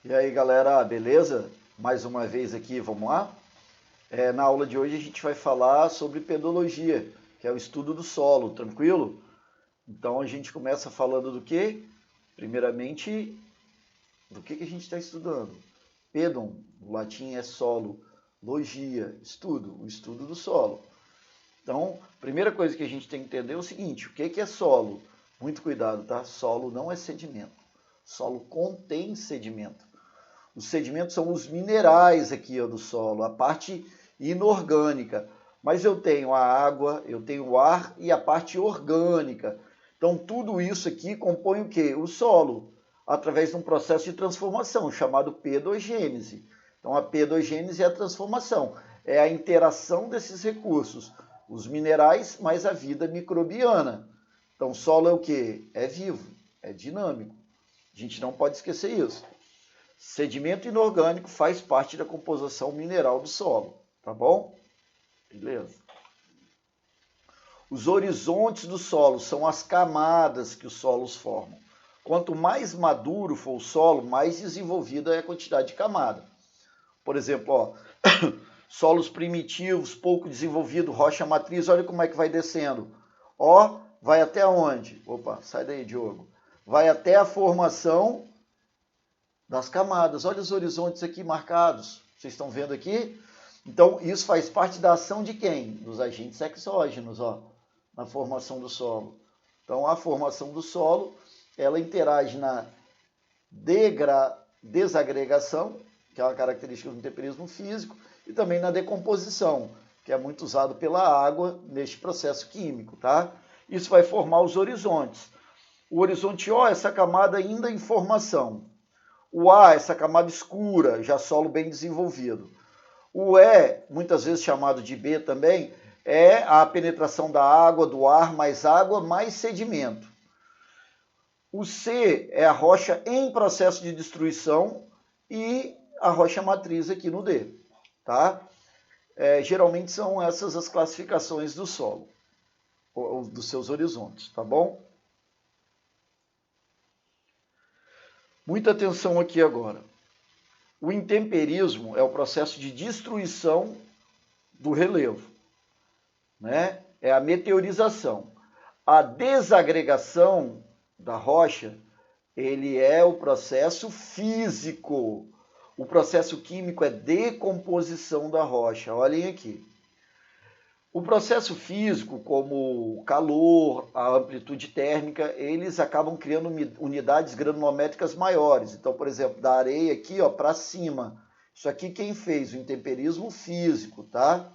E aí, galera, beleza? Mais uma vez aqui, vamos lá? Na aula de hoje a gente vai falar sobre pedologia, que é o estudo do solo, tranquilo? Então a gente começa falando do quê? Primeiramente, do que a gente está estudando? Pedon, o latim é solo, logia, estudo, o estudo do solo. Então, primeira coisa que a gente tem que entender é o seguinte, o que é solo? Muito cuidado, tá? Solo não é sedimento. Solo contém sedimento. Os sedimentos são os minerais aqui do solo, a parte inorgânica. Mas eu tenho a água, eu tenho o ar e a parte orgânica. Então, tudo isso aqui compõe o quê? O solo, através de um processo de transformação chamado pedogênese. Então, a pedogênese é a transformação, é a interação desses recursos, os minerais mais a vida microbiana. Então, solo é o quê? É vivo, é dinâmico. A gente não pode esquecer isso. Sedimento inorgânico faz parte da composição mineral do solo, tá bom? Beleza. Os horizontes do solo são as camadas que os solos formam. Quanto mais maduro for o solo, mais desenvolvida é a quantidade de camada. Por exemplo, ó, solos primitivos, pouco desenvolvido, rocha matriz, olha como é que vai descendo. Ó, vai até onde? Opa, sai daí, Diogo. Vai até a formação das camadas. Olha os horizontes aqui marcados. Vocês estão vendo aqui? Então, isso faz parte da ação de quem? Dos agentes exógenos, ó, na formação do solo. Então, a formação do solo, ela interage na desagregação, que é uma característica do temperismo físico, e também na decomposição, que é muito usado pela água neste processo químico, tá? Isso vai formar os horizontes. O horizonte O, essa camada ainda em formação. O A, essa camada escura, já solo bem desenvolvido. O E, muitas vezes chamado de B também, é a penetração da água, do ar, mais água, mais sedimento. O C é a rocha em processo de destruição e a rocha matriz aqui no D, tá? Geralmente são essas as classificações do solo, ou dos seus horizontes, tá bom? Muita atenção aqui agora. O intemperismo é o processo de destruição do relevo, né? É a meteorização. A desagregação da rocha, ele é o processo físico. O processo químico é decomposição da rocha. Olhem aqui. O processo físico, como o calor, a amplitude térmica, eles acabam criando unidades granulométricas maiores. Então, por exemplo, da areia aqui para cima. Isso aqui quem fez? O intemperismo físico, tá?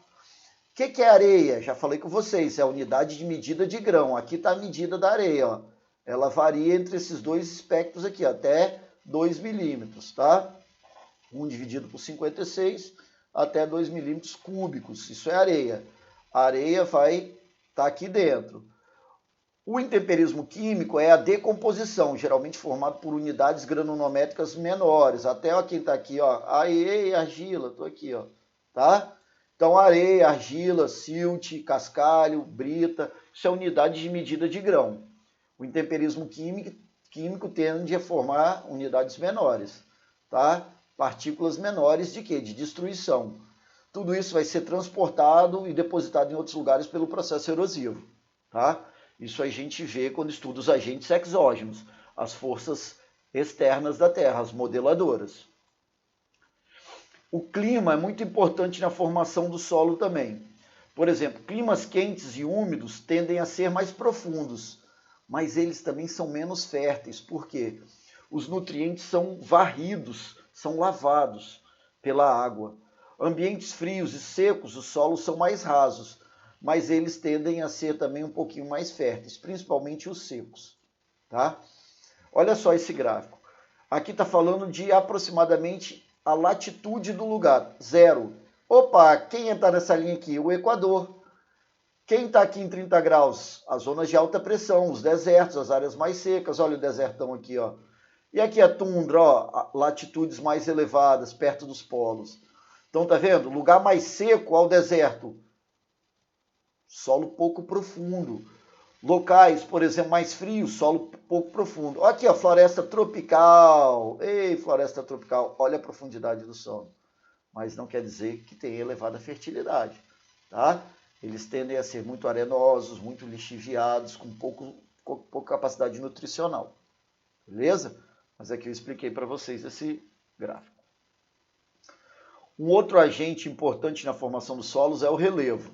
O que é areia? Já falei com vocês, é a unidade de medida de grão. Aqui está a medida da areia, ó. Ela varia entre esses dois espectros aqui, até 2 milímetros, tá? 1 dividido por 56, até 2 milímetros cúbicos. Isso é areia. A areia vai estar aqui dentro. O intemperismo químico é a decomposição, geralmente formado por unidades granulométricas menores. Até ó, quem está aqui, ó, areia e argila, estou aqui, ó, tá? Então, areia, argila, silt, cascalho, brita, isso é unidade de medida de grão. O intemperismo químico tende a formar unidades menores, tá? Partículas menores de quê? De destruição. Tudo isso vai ser transportado e depositado em outros lugares pelo processo erosivo, tá? Isso a gente vê quando estuda os agentes exógenos, as forças externas da Terra, as modeladoras. O clima é muito importante na formação do solo também. Por exemplo, climas quentes e úmidos tendem a ser mais profundos, mas eles também são menos férteis. Por quê? Os nutrientes são varridos, são lavados pela água. Ambientes frios e secos, os solos são mais rasos, mas eles tendem a ser também um pouquinho mais férteis, principalmente os secos, tá? Olha só esse gráfico. Aqui está falando de aproximadamente a latitude do lugar, 0. Opa, quem está nessa linha aqui? O Equador. Quem está aqui em 30 graus? As zonas de alta pressão, os desertos, as áreas mais secas. Olha o desertão aqui, ó. E aqui a tundra, ó, latitudes mais elevadas, perto dos polos. Então, tá vendo? Lugar mais seco ao deserto. Solo pouco profundo. Locais, por exemplo, mais frios, solo pouco profundo. Aqui, ó, floresta tropical. Ei, floresta tropical, olha a profundidade do solo. Mas não quer dizer que tem elevada fertilidade, tá? Eles tendem a ser muito arenosos, muito lixiviados, com pouca capacidade nutricional. Beleza? Mas aqui eu expliquei para vocês esse gráfico. Um outro agente importante na formação dos solos é o relevo.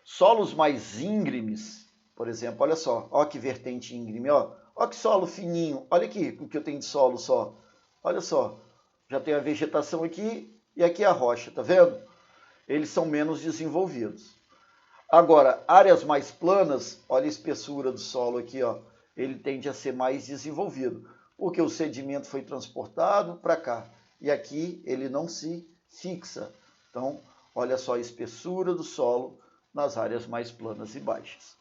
Solos mais íngremes, por exemplo, olha só, ó que vertente íngreme, ó que solo fininho, olha aqui o que eu tenho de solo só, olha só, já tem a vegetação aqui e aqui a rocha, tá vendo? Eles são menos desenvolvidos. Agora, áreas mais planas, olha a espessura do solo aqui, ó, ele tende a ser mais desenvolvido, porque o sedimento foi transportado para cá e aqui ele não se fixa. Então, olha só a espessura do solo nas áreas mais planas e baixas.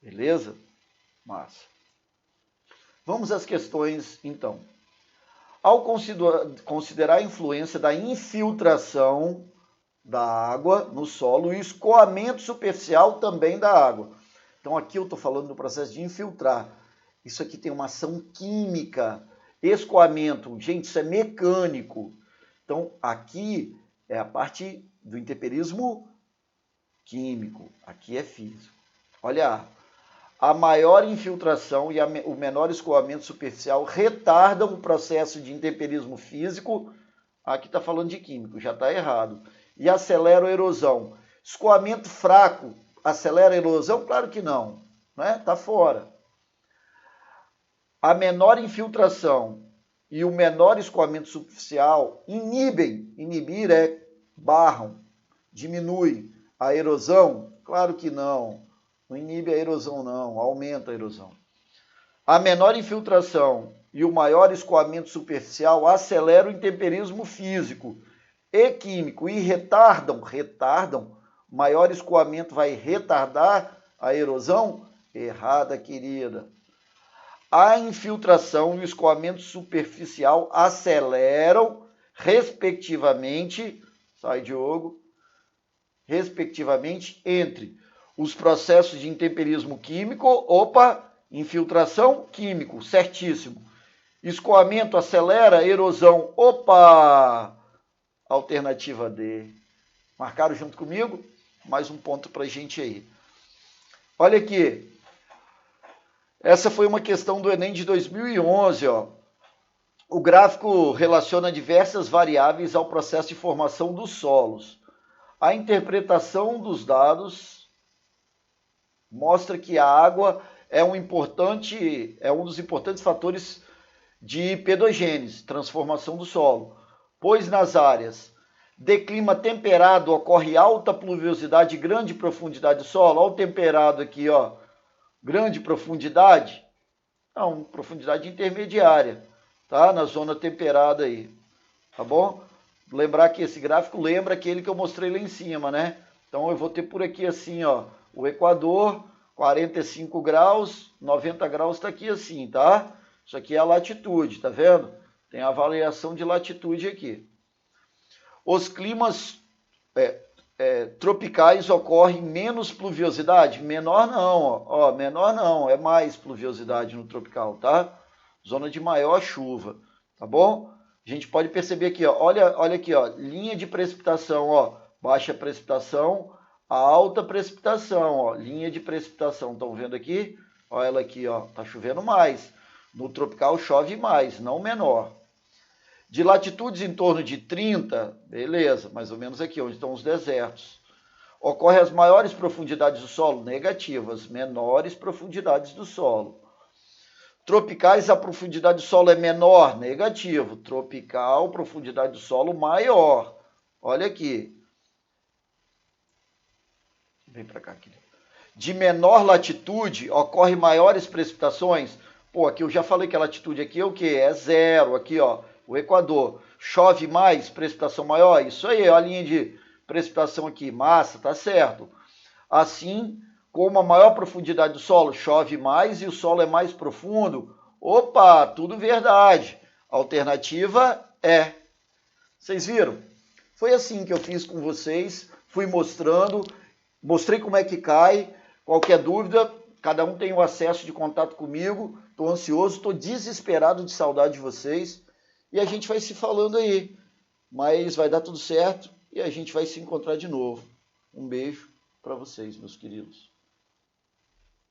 Beleza? Massa. Vamos às questões, então. Ao considerar a influência da infiltração da água no solo e o escoamento superficial também da água. Então, aqui eu estou falando do processo de infiltrar. Isso aqui tem uma ação química. Escoamento, gente, isso é mecânico. Então, aqui é a parte do intemperismo químico, aqui é físico. Olha, a maior infiltração e o menor escoamento superficial retardam o processo de intemperismo físico, aqui está falando de químico, já está errado, e aceleram a erosão. Escoamento fraco acelera a erosão? Claro que não, né? Está fora. A menor infiltração e o menor escoamento superficial inibir é barram, diminui a erosão? Claro que não. Não inibe a erosão, não. Aumenta a erosão. A menor infiltração e o maior escoamento superficial aceleram o intemperismo físico e químico e retardam. Maior escoamento vai retardar a erosão? Errada, querida. A infiltração e o escoamento superficial aceleram, respectivamente, sai Diogo, respectivamente, entre os processos de intemperismo químico, infiltração químico, certíssimo. Escoamento acelera, erosão, alternativa D. Marcaram junto comigo? Mais um ponto para a gente aí. Olha aqui. Essa foi uma questão do Enem de 2011, ó. O gráfico relaciona diversas variáveis ao processo de formação dos solos. A interpretação dos dados mostra que a água é um dos importantes fatores de pedogênese, transformação do solo, pois nas áreas de clima temperado ocorre alta pluviosidade e grande profundidade do solo. Olha o temperado aqui, ó. Grande profundidade? Não, profundidade intermediária, tá? Na zona temperada aí, tá bom? Lembrar que esse gráfico lembra aquele que eu mostrei lá em cima, né? Então eu vou ter por aqui assim, ó, o Equador, 45 graus, 90 graus está aqui assim, tá? Isso aqui é a latitude, tá vendo? Tem a variação de latitude aqui. Os climas tropicais ocorrem menos pluviosidade? Menor não, ó, menor não, é mais pluviosidade no tropical, tá? Zona de maior chuva, tá bom? A gente pode perceber aqui, ó, olha aqui, ó, linha de precipitação, ó, baixa precipitação, alta precipitação, ó, linha de precipitação, estão vendo aqui? Olha ela aqui, ó, tá chovendo mais. No tropical chove mais, não menor. De latitudes em torno de 30, beleza, mais ou menos aqui, onde estão os desertos. Ocorrem as maiores profundidades do solo? Negativas, menores profundidades do solo. Tropicais, a profundidade do solo é menor? Negativo. Tropical, profundidade do solo maior. Olha aqui. Vem para cá, querido. De menor latitude, ocorrem maiores precipitações? Pô, aqui eu já falei que a latitude aqui é o quê? É zero, aqui, ó. O Equador, chove mais, precipitação maior? Isso aí, ó, a linha de precipitação aqui, massa, tá certo. Assim, como a maior profundidade do solo, chove mais e o solo é mais profundo? Tudo verdade. Alternativa é. Vocês viram? Foi assim que eu fiz com vocês, fui mostrando, mostrei como é que cai. Qualquer dúvida, cada um tem o acesso de contato comigo. Estou ansioso, estou desesperado de saudade de vocês. E a gente vai se falando aí. Mas vai dar tudo certo e a gente vai se encontrar de novo. Um beijo para vocês, meus queridos.